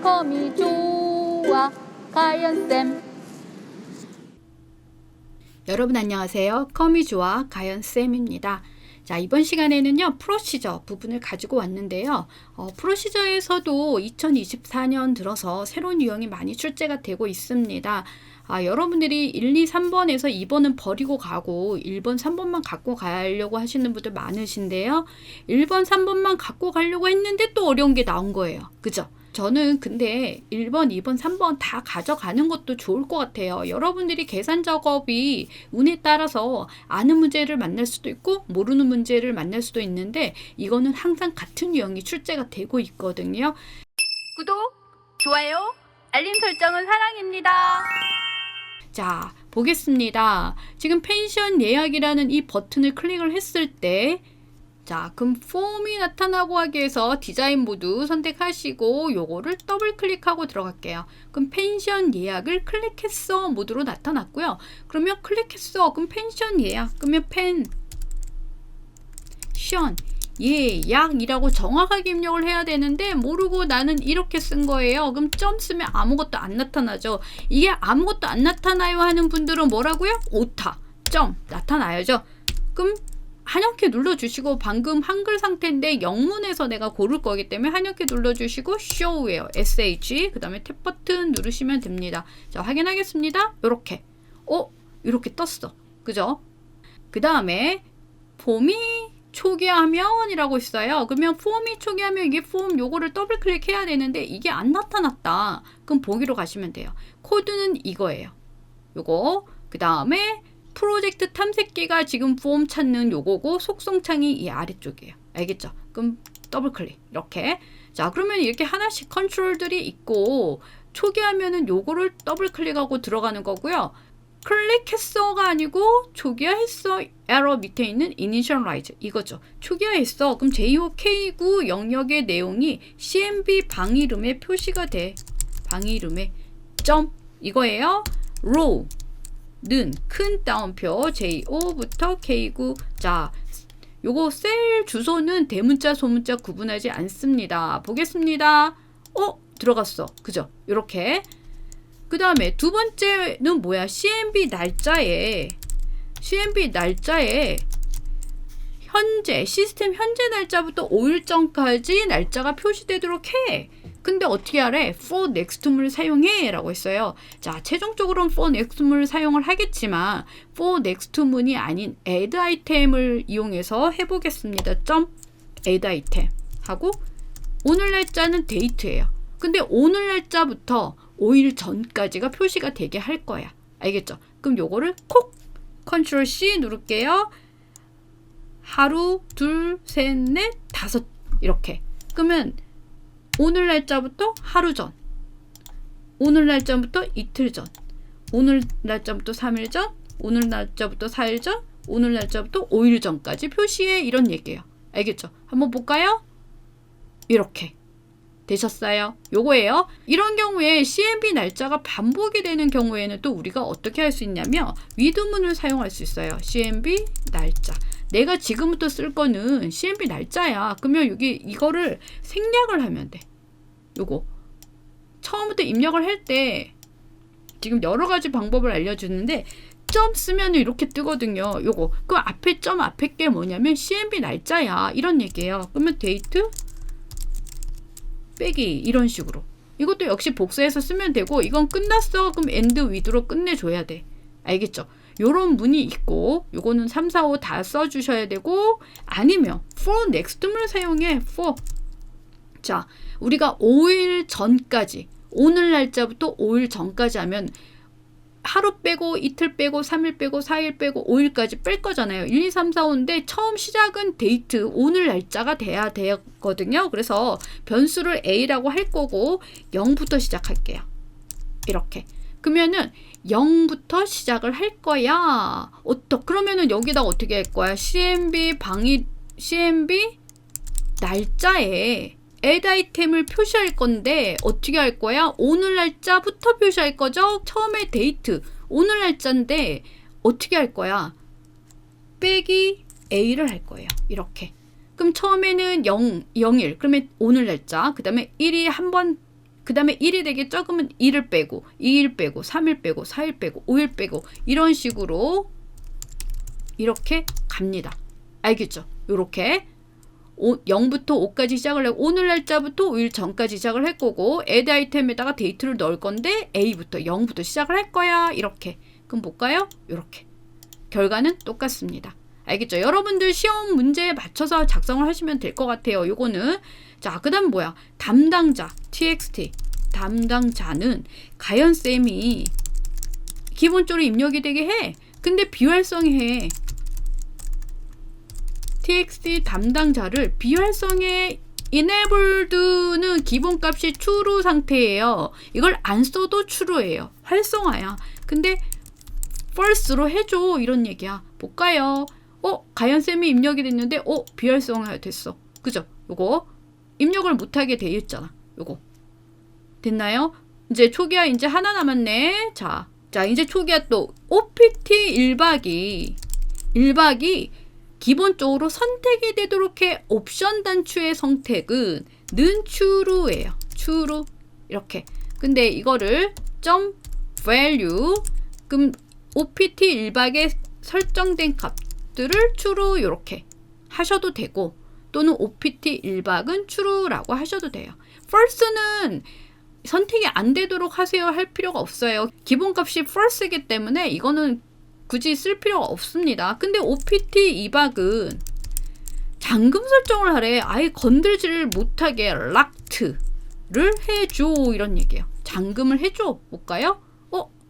컴이 좋아 가연쌤. 여러분 안녕하세요. 컴이 좋아 가연쌤입니다. 자, 이번 시간에는요 프로시저 부분을 가지고 왔는데요. 프로시저에서도 2024년 들어서 새로운 유형이 많이 출제가 되고 있습니다. 여러분들이 1, 2, 3번에서 2번은 버리고 가고 1번, 3번만 갖고 가려고 하시는 분들 많으신데요. 1번, 3번만 갖고 가려고 했는데 또 어려운 게 나온 거예요. 그죠? 저는 근데 1번, 2번, 3번 다 가져가는 것도 좋을 것 같아요. 여러분들이 계산 작업이 운에 따라서 아는 문제를 만날 수도 있고 모르는 문제를 만날 수도 있는데 이거는 항상 같은 유형이 출제가 되고 있거든요. 구독, 좋아요, 알림 설정은 사랑입니다. 자, 보겠습니다. 지금 펜션 예약이라는 이 버튼을 클릭을 했을 때 자, 그럼 폼이 나타나고 하기 위해서 디자인 모드 선택하시고 요거를 더블 클릭하고 들어갈게요. 그럼 펜션 예약을 클릭했어 모드로 나타났고요. 그러면 클릭했어. 그럼 펜션 예약. 그러면 펜션 예약이라고 정확하게 입력을 해야 되는데 모르고 나는 이렇게 쓴 거예요. 그럼 점 쓰면 아무것도 안 나타나죠. 이게 아무것도 안 나타나요 하는 분들은 뭐라고요? 오타. 점 나타나야죠. 그럼 한영키 눌러주시고 방금 한글 상태인데 영문에서 내가 고를 거기 때문에 한영키 눌러주시고 show예요. SH 그 다음에 탭 버튼 누르시면 됩니다. 자, 확인하겠습니다. 요렇게 이렇게 떴어. 그죠? 그 다음에 폼이 초기화면 이라고 있어요. 그러면 폼이 초기화면 이게 폼 요거를 더블 클릭해야 되는데 이게 안 나타났다. 그럼 보기로 가시면 돼요. 코드는 이거예요. 요거 그 다음에 프로젝트 탐색기가 지금 폼 찾는 요거고 속성창이 이 아래쪽이에요. 알겠죠? 그럼 더블 클릭 이렇게. 자, 그러면 이렇게 하나씩 컨트롤들이 있고 초기화면은 요거를 더블 클릭하고 들어가는 거고요. 클릭했어가 아니고 초기화했어 에러 밑에 있는 이니셜라이즈 이거죠. 초기화했어. 그럼 JOK9 영역의 내용이 CMB 방 이름에 표시가 돼. 방 이름에 점 이거예요. row 는 큰 따옴표 JO부터 K9. 자, 요거 셀 주소는 대문자 소문자 구분하지 않습니다. 보겠습니다. 들어갔어. 그죠? 요렇게. 그 다음에 두 번째는 뭐야? CMB 날짜에 현재 시스템 현재 날짜부터 5일 전까지 날짜가 표시되도록 해. 근데 어떻게 하래? for next문을 사용해 라고 했어요. 자, 최종적으로는 for next문을 사용을 하겠지만 for next문이 아닌 add 아이템을 이용해서 해보겠습니다. 점 add 아이템 하고 오늘 날짜는 date예요. 근데 오늘 날짜부터 5일 전까지가 표시가 되게 할 거야. 알겠죠? 그럼 요거를 콕 컨트롤 C 누를게요. 하루, 둘, 셋, 넷, 다섯 이렇게. 그러면 오늘 날짜부터 하루 전, 오늘 날짜부터 이틀 전, 오늘 날짜부터 3일 전, 오늘 날짜부터 4일 전, 오늘 날짜부터 5일 전까지 표시해 이런 얘기예요. 알겠죠? 한번 볼까요? 이렇게 되셨어요. 요거예요. 이런 경우에 CMB 날짜가 반복이 되는 경우에는 또 우리가 어떻게 할 수 있냐면 위드문을 사용할 수 있어요. CMB 날짜. 내가 지금부터 쓸 거는 CMB 날짜야. 그러면 여기 이거를 생략을 하면 돼. 요거 처음부터 입력을 할 때 지금 여러 가지 방법을 알려주는데 점 쓰면 이렇게 뜨거든요. 요거 그 앞에 점 앞에 게 뭐냐면 CMB 날짜야 이런 얘기예요. 그러면 데이트 빼기 이런 식으로 이것도 역시 복사해서 쓰면 되고 이건 끝났어. 그럼 end with로 끝내줘야 돼. 알겠죠? 요런 문이 있고 요거는 3, 4, 5 다 써주셔야 되고 아니면 for next문을 사용해. for 자, 우리가 5일 전까지 오늘 날짜부터 5일 전까지 하면 하루 빼고 이틀 빼고 3일 빼고 4일 빼고 5일까지 뺄 거잖아요. 1, 2, 3, 4, 5인데 처음 시작은 데이트 오늘 날짜가 돼야 되거든요. 그래서 변수를 A라고 할 거고 0부터 시작할게요. 이렇게. 그러면은 0부터 시작을 할 거야. 그러면은 여기다 어떻게 할 거야? CMB 날짜에 add 아이템을 표시할 건데 어떻게 할 거야? 오늘 날짜부터 표시할 거죠? 처음에 데이트 오늘 날짜인데 어떻게 할 거야? 빼기 A를 할 거예요. 이렇게. 그럼 처음에는 0, 0일 그러면 오늘 날짜 그 다음에 1이 한번 그 다음에 1이 되겠죠? 그러면 2를 빼고 2일 빼고 3일 빼고 4일 빼고 5일 빼고 이런 식으로 이렇게 갑니다. 알겠죠? 요렇게 0부터 5까지 시작을 하고 오늘 날짜부터 5일 전까지 시작을 할 거고 add 아이템에다가 데이트를 넣을 건데 A부터 0부터 시작을 할 거야. 이렇게. 그럼 볼까요? 요렇게. 결과는 똑같습니다. 알겠죠? 여러분들 시험 문제에 맞춰서 작성을 하시면 될 것 같아요. 요거는. 자, 그 다음 뭐야? 담당자, txt. 담당자는 가연쌤이 기본적으로 입력이 되게 해. 근데 비활성해. txt 담당자를 비활성에 enabled는 기본값이 true 상태예요. 이걸 안 써도 true예요. 활성화야. 근데 false로 해줘. 이런 얘기야. 볼까요? 가연쌤이 입력이 됐는데 비활성화 됐어. 그죠? 요거 입력을 못하게 돼 있잖아. 요거 됐나요? 이제 초기화 이제 하나 남았네. 자 이제 초기화 또 OPT 1박이 기본적으로 선택이 되도록 해. 옵션 단추의 선택은 는 true예요. true 이렇게. 근데 이거를 점 value 그럼 OPT 1박에 설정된 값들을 true 이렇게 하셔도 되고 또는 OPT 1박은 true라고 하셔도 돼요. false는 선택이 안 되도록 하세요 할 필요가 없어요. 기본값이 false이기 때문에 이거는 굳이 쓸 필요가 없습니다. 근데 OPT 2박은 잠금 설정을 하래. 아예 건들지를 못하게 락트를 해줘. 이런 얘기예요. 잠금을 해줘. 볼까요?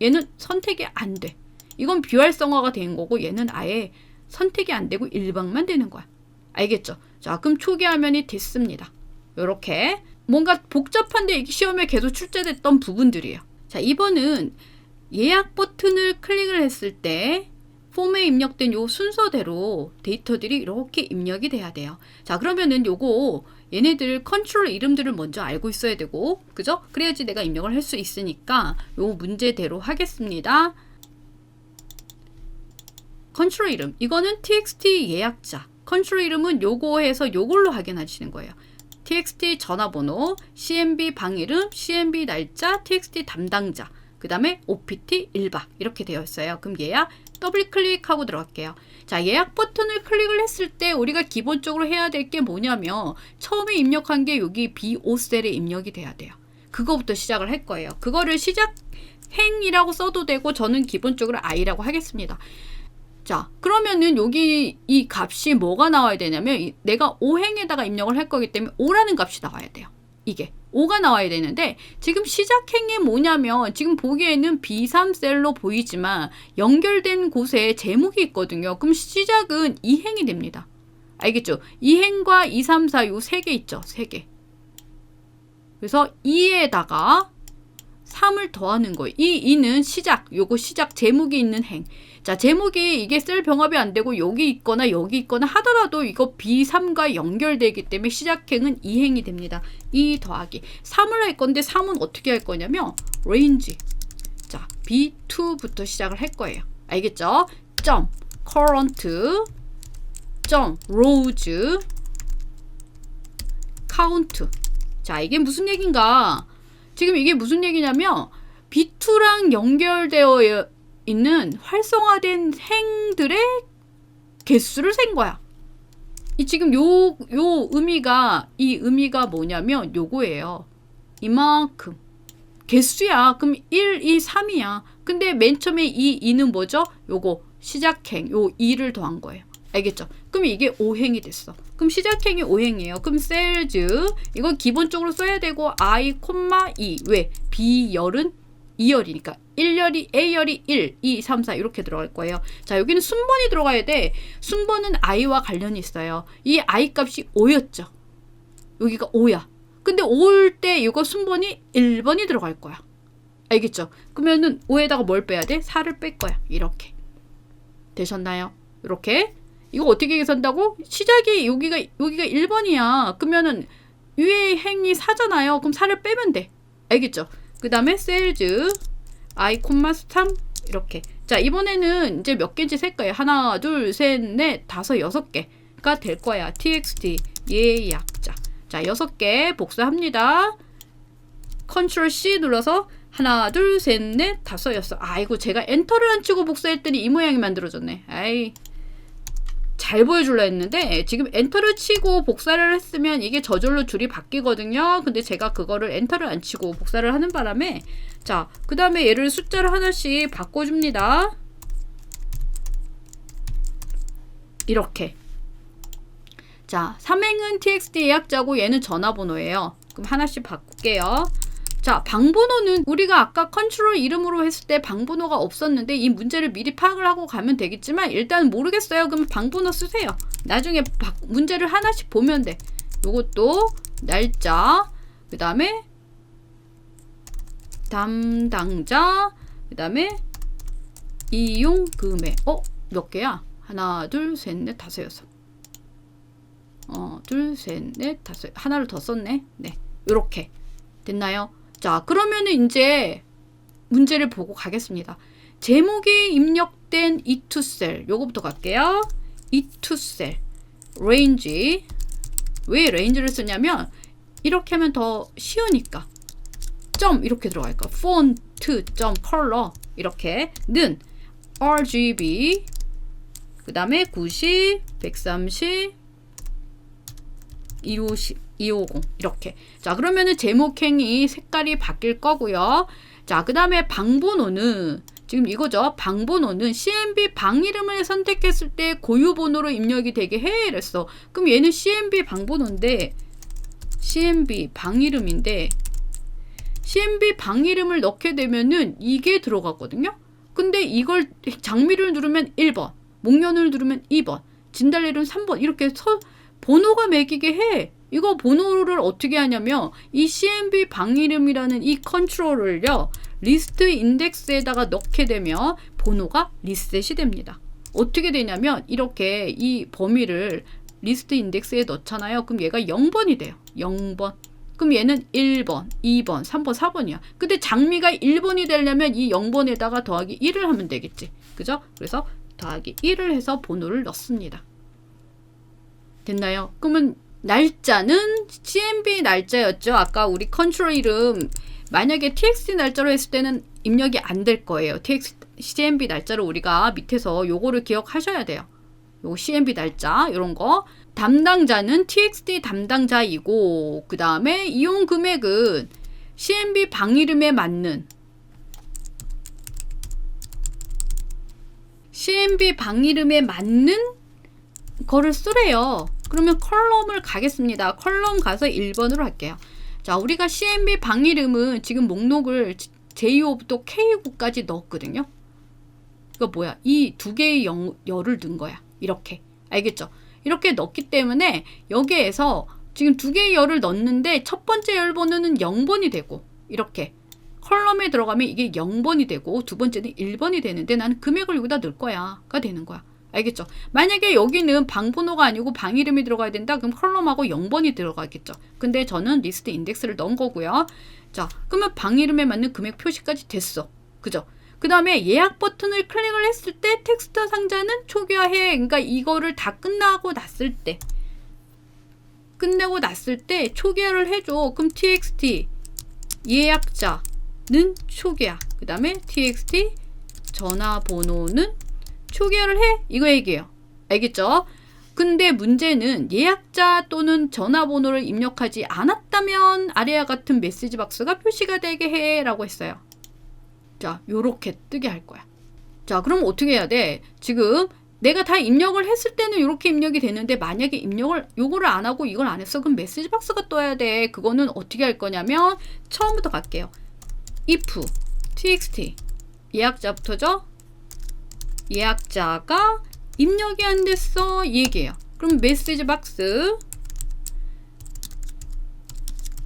얘는 선택이 안 돼. 이건 비활성화가 된 거고 얘는 아예 선택이 안 되고 1박만 되는 거야. 알겠죠? 자, 그럼 초기 화면이 됐습니다. 요렇게 뭔가 복잡한데 시험에 계속 출제됐던 부분들이에요. 자, 이번은 예약 버튼을 클릭을 했을 때 폼에 입력된 요 순서대로 데이터들이 이렇게 입력이 돼야 돼요. 자, 그러면은 요거 얘네들 컨트롤 이름들을 먼저 알고 있어야 되고, 그죠? 그래야지 내가 입력을 할 수 있으니까 요 문제대로 하겠습니다. 컨트롤 이름, 이거는 txt 예약자. 컨트롤 이름은 요거 해서 요걸로 확인하시는 거예요. txt 전화번호, cmb 방이름, cmb 날짜, txt 담당자, 그 다음에 OPT 1박 이렇게 되어 있어요. 그럼 예약 더블 클릭하고 들어갈게요. 자, 예약 버튼을 클릭을 했을 때 우리가 기본적으로 해야 될 게 뭐냐면 처음에 입력한 게 여기 B5셀에 입력이 돼야 돼요. 그거부터 시작을 할 거예요. 그거를 시작 행이라고 써도 되고 저는 기본적으로 I라고 하겠습니다. 자, 그러면은 여기 이 값이 뭐가 나와야 되냐면 내가 5행에다가 입력을 할 거기 때문에 5라는 값이 나와야 돼요. 이게 5가 나와야 되는데 지금 시작행이 뭐냐면 지금 보기에는 B3셀로 보이지만 연결된 곳에 제목이 있거든요. 그럼 시작은 2행이 됩니다. 알겠죠? 2행과 2, 3, 4 요 3개 있죠. 3개. 그래서 2에다가 3을 더하는 거예요. 이 2는 시작, 요거 시작 제목이 있는 행. 자, 제목이 이게 셀 병합이 안 되고 여기 있거나 여기 있거나 하더라도 이거 B3과 연결되기 때문에 시작행은 2행이 됩니다. 2 더하기 3을 할 건데 3은 어떻게 할 거냐면 range. 자, B2부터 시작을 할 거예요. 알겠죠? 점 current 점 rows count. 자, 이게 무슨 얘기인가? 지금 이게 무슨 얘기냐면 B2랑 연결되어 있는 활성화된 행들의 개수를 센 거야. 이 지금 요 의미가 뭐냐면 요거예요. 이만큼 개수야. 그럼 1, 2, 3이야. 근데 맨 처음에 2는 뭐죠? 요거 시작행 요 2를 더한 거예요. 알겠죠? 그럼 이게 5행이 됐어. 그럼 시작행이 5행이에요. 그럼 셀즈 이거 기본적으로 써야 되고 I, 2 왜? B열은 2열이니까 1열이 A열이 1, 2, 3, 4 이렇게 들어갈 거예요. 자, 여기는 순번이 들어가야 돼. 순번은 I와 관련이 있어요. 이 I 값이 5였죠. 여기가 5야. 근데 5일 때 이거 순번이 1번이 들어갈 거야. 알겠죠? 그러면은 5에다가 뭘 빼야 돼? 4를 뺄 거야. 이렇게. 되셨나요? 이렇게. 이거 어떻게 계산한다고? 시작이 여기가 1번이야. 그러면은 위에 행이 4잖아요. 그럼 4를 빼면 돼. 알겠죠? 그 다음에 셀즈 I, 3 이렇게. 자, 이번에는 이제 몇 개인지 셀 거예요. 하나, 둘, 셋, 넷, 다섯, 6개가 될 거야. txt 예약자. 자, 6개 복사합니다. 컨트롤 C 눌러서 하나, 둘, 셋, 넷, 다섯이었어. 아이고, 제가 엔터를 안 치고 복사했더니 이 모양이 만들어졌네. 아이, 잘 보여줄라 했는데 지금 엔터를 치고 복사를 했으면 이게 저절로 줄이 바뀌거든요. 근데 제가 그거를 엔터를 안 치고 복사를 하는 바람에 자, 그 다음에 얘를 숫자를 하나씩 바꿔줍니다. 이렇게. 자, 삼행은 txt 예약자고 얘는 전화번호예요. 그럼 하나씩 바꿀게요. 자, 방번호는 우리가 아까 컨트롤 이름으로 했을 때 방번호가 없었는데 이 문제를 미리 파악을 하고 가면 되겠지만 일단 모르겠어요. 그럼 방번호 쓰세요. 나중에 문제를 하나씩 보면 돼. 요것도 날짜, 그 다음에 담당자, 그 다음에 이용 금액. 몇 개야? 하나, 둘, 셋, 넷, 다섯, 여섯. 둘, 셋, 넷, 다섯. 하나를 더 썼네. 네, 요렇게 됐나요? 자, 그러면은 이제 문제를 보고 가겠습니다. 제목이 입력된 E2셀 요거부터 갈게요. E2셀 range. 왜 range를 쓰냐면 이렇게 하면 더 쉬우니까. 점 이렇게 들어갈까. 폰트 점 컬러 이렇게 는 RGB 그 다음에 90, 130, 250 250 이렇게. 자, 그러면은 제목행이 색깔이 바뀔 거고요. 자, 그 다음에 방번호는 지금 이거죠. 방번호는 CMB 방 이름을 선택했을 때 고유 번호로 입력이 되게 해 이랬어. 그럼 얘는 CMB 방번호인데 CMB 방 이름인데 CMB 방 이름을 넣게 되면은 이게 들어가거든요. 근데 이걸 장미를 누르면 1번, 목련을 누르면 2번, 진달래를 3번 이렇게 번호가 매기게 해. 이거 번호를 어떻게 하냐면 이 CMB 방 이름이라는 이 컨트롤을요 리스트 인덱스에다가 넣게 되면 번호가 리셋이 됩니다. 어떻게 되냐면 이렇게 이 범위를 리스트 인덱스에 넣잖아요. 그럼 얘가 0번이 돼요. 0번. 그럼 얘는 1번, 2번, 3번, 4번이야. 근데 장미가 1번이 되려면 이 0번에다가 더하기 1을 하면 되겠지. 그죠? 그래서 더하기 1을 해서 번호를 넣습니다. 됐나요? 그러면 날짜는 CMB 날짜였죠. 아까 우리 컨트롤 이름 만약에 TXT 날짜로 했을 때는 입력이 안 될 거예요. CMB 날짜로 우리가 밑에서 요거를 기억하셔야 돼요. 요거 CMB 날짜 이런 거. 담당자는 TXT 담당자이고 그 다음에 이용 금액은 CMB 방 이름에 맞는 거를 쓰래요. 그러면 컬럼을 가겠습니다. 컬럼 가서 1번으로 할게요. 자, 우리가 CMB 방 이름은 지금 목록을 J5부터 K9까지 넣었거든요. 이거 뭐야? 이 두 개의 열을 넣은 거야. 이렇게. 알겠죠? 이렇게 넣기 때문에 여기에서 지금 두 개의 열을 넣었는데 첫 번째 열 번호는 0번이 되고 이렇게 컬럼에 들어가면 이게 0번이 되고 두 번째는 1번이 되는데 나는 금액을 여기다 넣을 거야가 되는 거야. 알겠죠? 만약에 여기는 방 번호가 아니고 방 이름이 들어가야 된다. 그럼 컬럼하고 0번이 들어가겠죠. 근데 저는 리스트 인덱스를 넣은 거고요. 자, 그러면 방 이름에 맞는 금액 표시까지 됐어. 그죠? 그 다음에 예약 버튼을 클릭을 했을 때 텍스트 상자는 초기화해. 그러니까 이거를 다 끝나고 났을 때 초기화를 해줘. 그럼 txt 예약자는 초기화. 그 다음에 txt 전화번호는 초기화를 해. 이거 얘기해요. 알겠죠? 근데 문제는 예약자 또는 전화번호를 입력하지 않았다면 아래와 같은 메시지 박스가 표시가 되게 해 라고 했어요. 자, 요렇게 뜨게 할 거야. 자, 그럼 어떻게 해야 돼? 지금 내가 다 입력을 했을 때는 이렇게 입력이 되는데 만약에 요거를 안 하고 이걸 안 했어. 그럼 메시지 박스가 떠야 돼. 그거는 어떻게 할 거냐면 처음부터 갈게요. if txt 예약자부터죠. 예약자가 입력이 안 됐어. 이 얘기예요. 그럼 메시지 박스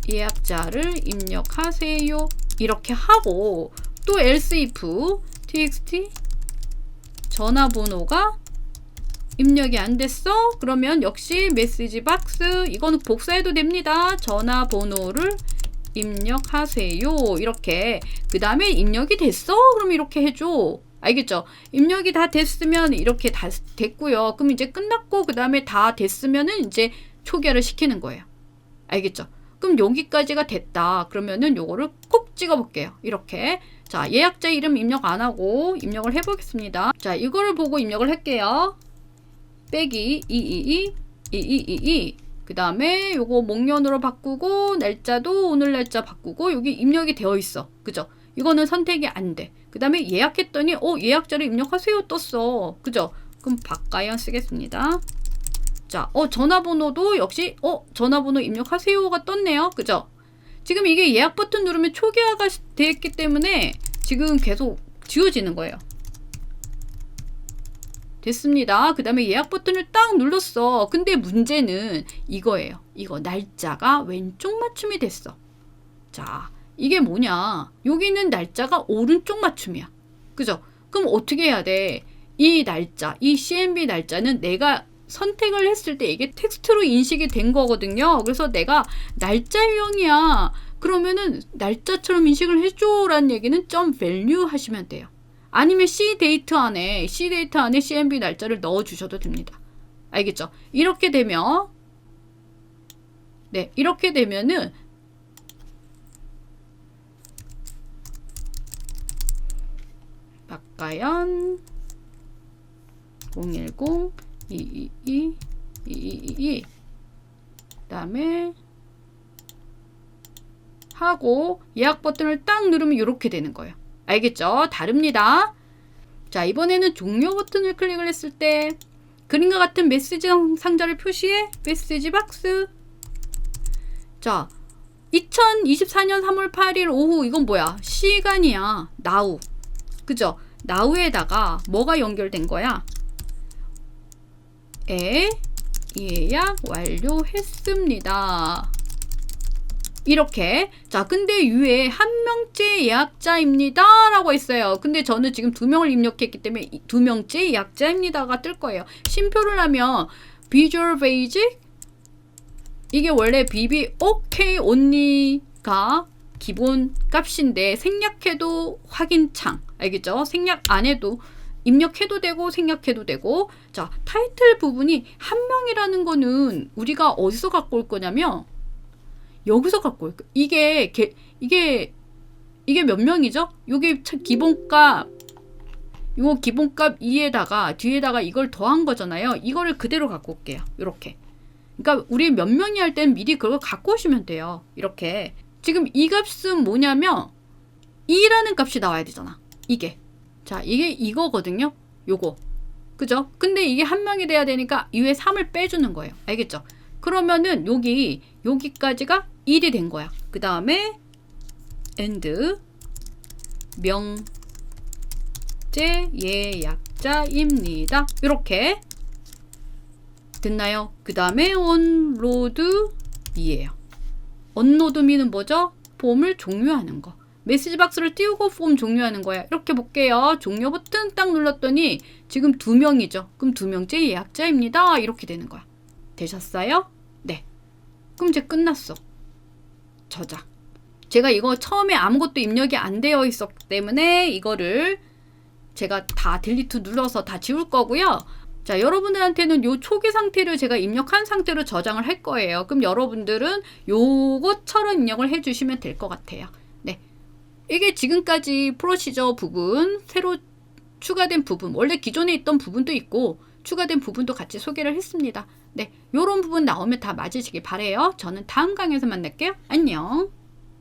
예약자를 입력하세요. 이렇게 하고 또 else if txt 전화번호가 입력이 안 됐어. 그러면 역시 메시지 박스 이거는 복사해도 됩니다. 전화번호를 입력하세요. 이렇게. 그 다음에 입력이 됐어? 그럼 이렇게 해줘. 알겠죠? 입력이 다 됐으면 이렇게 다 됐고요. 그럼 이제 끝났고 그 다음에 다 됐으면은 이제 초기화를 시키는 거예요. 알겠죠? 그럼 여기까지가 됐다. 그러면은 요거를 콕 찍어 볼게요. 이렇게. 자, 예약자 이름 입력 안 하고 입력을 해 보겠습니다. 자, 이거를 보고 입력을 할게요. 빼기 222 그 다음에 요거 목련으로 바꾸고 날짜도 오늘 날짜 바꾸고 여기 입력이 되어 있어. 그죠? 이거는 선택이 안 돼. 그 다음에 예약했더니 예약자를 입력하세요 떴어. 그죠? 그럼 박가연 쓰겠습니다. 자, 전화번호도 역시 전화번호 입력하세요가 떴네요. 그죠? 지금 이게 예약 버튼 누르면 초기화가 되었기 때문에 지금 계속 지워지는 거예요. 됐습니다. 그 다음에 예약 버튼을 딱 눌렀어. 근데 문제는 이거예요. 이거 날짜가 왼쪽 맞춤이 됐어. 자, 이게 뭐냐? 여기는 날짜가 오른쪽 맞춤이야. 그죠? 그럼 어떻게 해야 돼? 이 날짜, 이 CMB 날짜는 내가 선택을 했을 때 이게 텍스트로 인식이 된 거거든요. 그래서 내가 날짜 유형이야. 그러면은 날짜처럼 인식을 해줘라는 얘기는 .value 하시면 돼요. 아니면 CDate 안에 CMB 날짜를 넣어주셔도 됩니다. 알겠죠? 이렇게 되면 이렇게 되면은 박가연 010 222 2222 그다음에 하고 예약 버튼을 딱 누르면 이렇게 되는 거예요. 알겠죠? 다릅니다. 자, 이번에는 종료 버튼을 클릭을 했을 때 그림과 같은 메시지 상자를 표시해 메시지 박스. 자, 2024년 3월 8일 오후 이건 뭐야? 시간이야. now. 그죠? now에다가 뭐가 연결된 거야? 예약 완료했습니다. 이렇게. 자, 근데 위에 한 명째 예약자입니다 라고 했어요. 근데 저는 지금 2명을 입력했기 때문에 2명째 예약자입니다가 뜰 거예요. 쉼표를 하면 Visual Basic 이게 원래 BB OK only가 기본 값인데 생략해도 확인창. 알겠죠? 생략 안 해도 입력해도 되고 생략해도 되고. 자, 타이틀 부분이 한 명이라는 거는 우리가 어디서 갖고 올 거냐면 여기서 갖고 올 거예요. 이게 몇 명이죠? 요게 기본값 이거 기본값 2에다가 뒤에다가 이걸 더한 거잖아요. 이거를 그대로 갖고 올게요. 이렇게. 그러니까 우리 몇 명이 할 때는 미리 그걸 갖고 오시면 돼요. 이렇게. 지금 이 값은 뭐냐면 2라는 값이 나와야 되잖아. 이게. 자, 이게 이거거든요. 요거. 그죠? 근데 이게 한 명이 돼야 되니까 이 위에 3을 빼주는 거예요. 알겠죠? 그러면은 여기까지가 1이 된 거야. 그 다음에 and 명제 예약자입니다. 이렇게 됐나요? 그 다음에 onload me예요. onload me는 뭐죠? 폼을 종료하는 거. 메시지 박스를 띄우고 폼 종료하는 거야. 이렇게 볼게요. 종료 버튼 딱 눌렀더니 지금 2명이죠. 그럼 2명째 예약자입니다. 이렇게 되는 거야. 되셨어요? 네. 그럼 이제 끝났어. 저장. 제가 이거 처음에 아무것도 입력이 안 되어 있었기 때문에 이거를 제가 다 딜리트 눌러서 다 지울 거고요. 자, 여러분들한테는 요 초기 상태를 제가 입력한 상태로 저장을 할 거예요. 그럼 여러분들은 요것처럼 입력을 해주시면 될 것 같아요. 네. 이게 지금까지 프로시저 부분, 새로 추가된 부분, 원래 기존에 있던 부분도 있고 추가된 부분도 같이 소개를 했습니다. 네, 요런 부분 나오면 다 맞으시길 바래요. 저는 다음 강의에서 만날게요. 안녕.